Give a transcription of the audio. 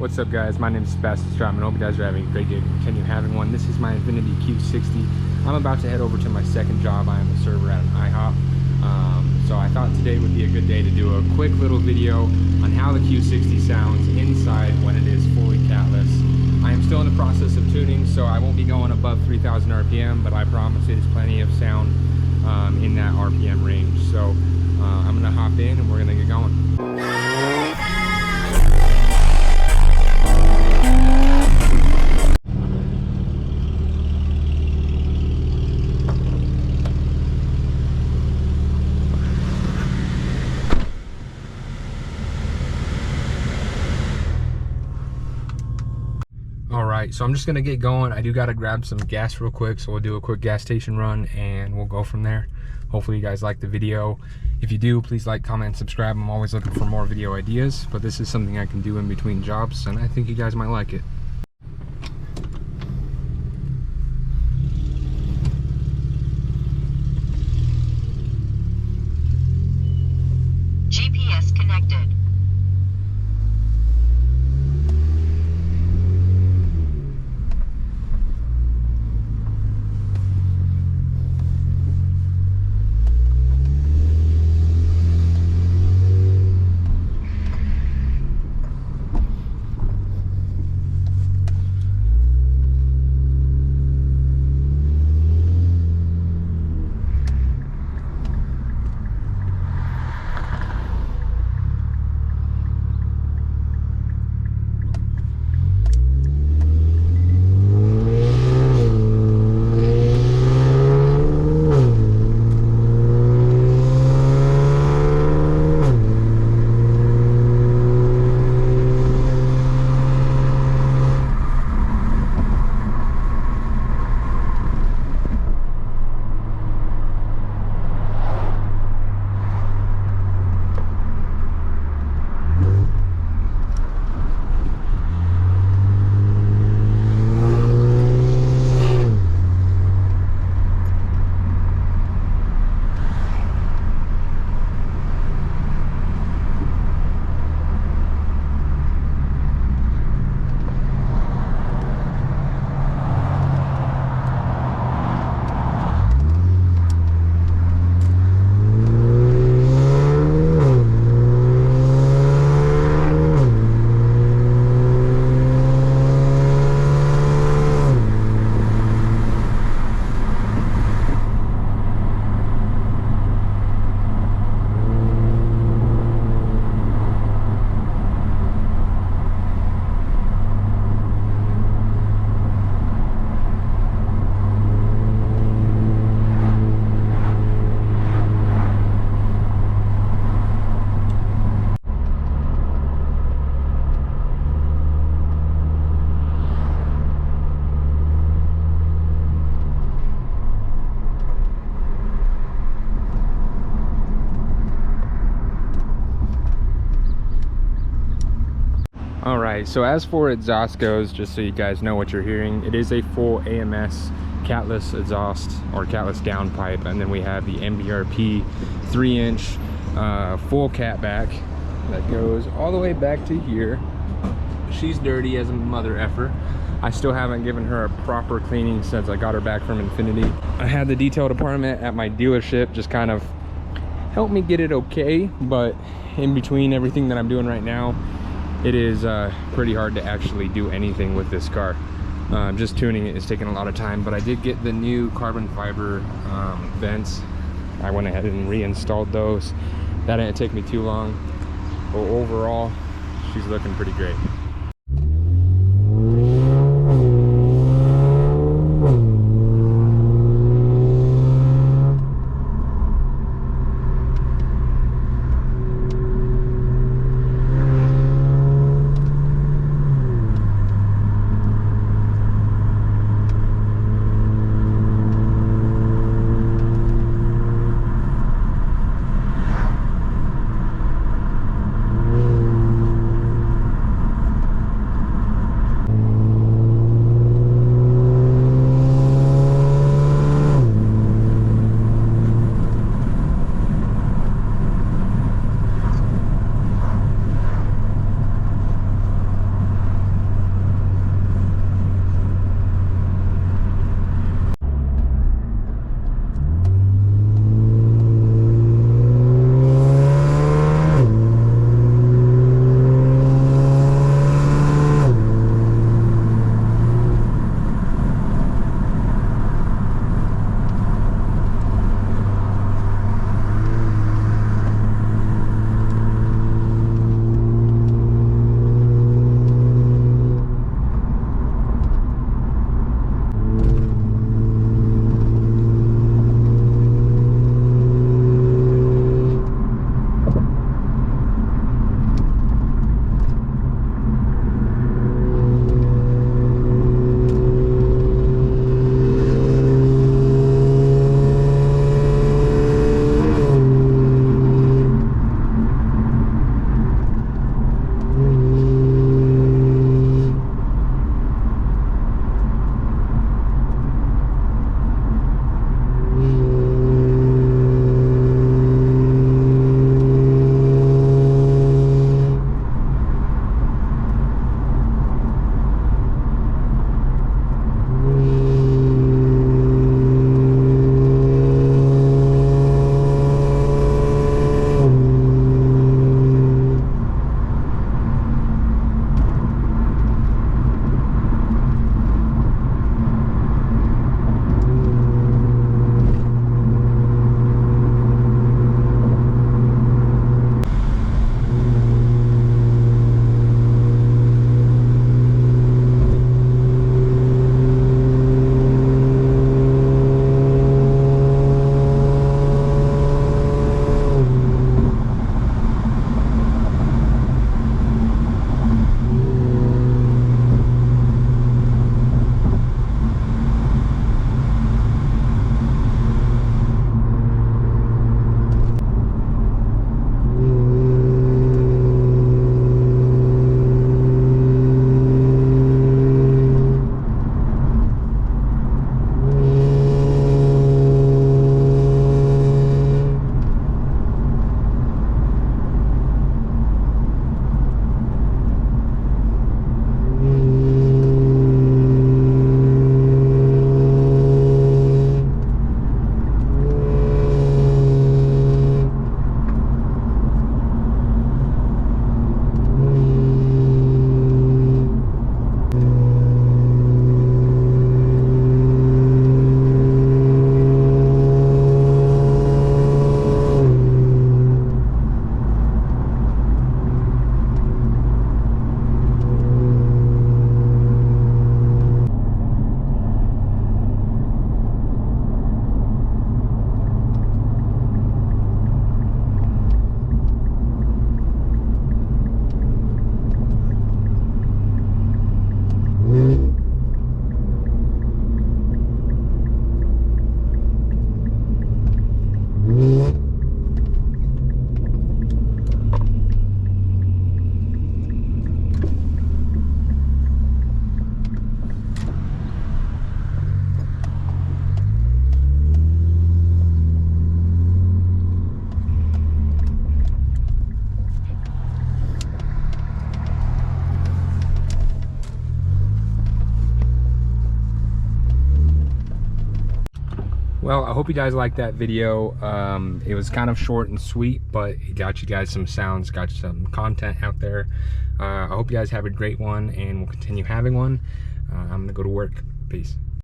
What's up, guys? My name is Sebastian Stratman. I hope you guys are having a great day. Continue having one. This is my Infiniti Q60. I'm about to head over to my second job. I am a server at an IHOP. So I thought today would be a good day to do a quick little video on how the Q60 sounds inside when it is fully catless. I am still in the process of tuning, so I won't be going above 3,000 RPM, but I promise it is plenty of sound in that RPM range. So I'm gonna hop in and we're gonna get going. Alright, so I'm just gonna get going. I do gotta grab some gas real quick, so we'll do a quick gas station run and we'll go from there. Hopefully you guys like the video. If you do, please like, comment, and subscribe. I'm always looking for more video ideas, but this is something I can do in between jobs and I think you guys might like it. GPS connected. Alright, so as for exhaust goes, just so you guys know what you're hearing, it is a full AMS catless exhaust or catless downpipe, and then we have the MBRP 3-inch full catback that goes all the way back to here. She's dirty as a mother effer. I still haven't given her a proper cleaning since I got her back from Infiniti. I had the detail department at my dealership just kind of help me get it okay, but in between everything that I'm doing right now, it is pretty hard to actually do anything with this car. Just tuning it is taking a lot of time, but I did get the new carbon fiber vents. I went ahead and reinstalled those. That didn't take me too long, but overall she's looking pretty great. Well, I hope you guys liked that video. It was kind of short and sweet, but it got you guys some sounds, got you some content out there. I hope you guys have a great one, and we'll continue having one. I'm gonna go to work. Peace.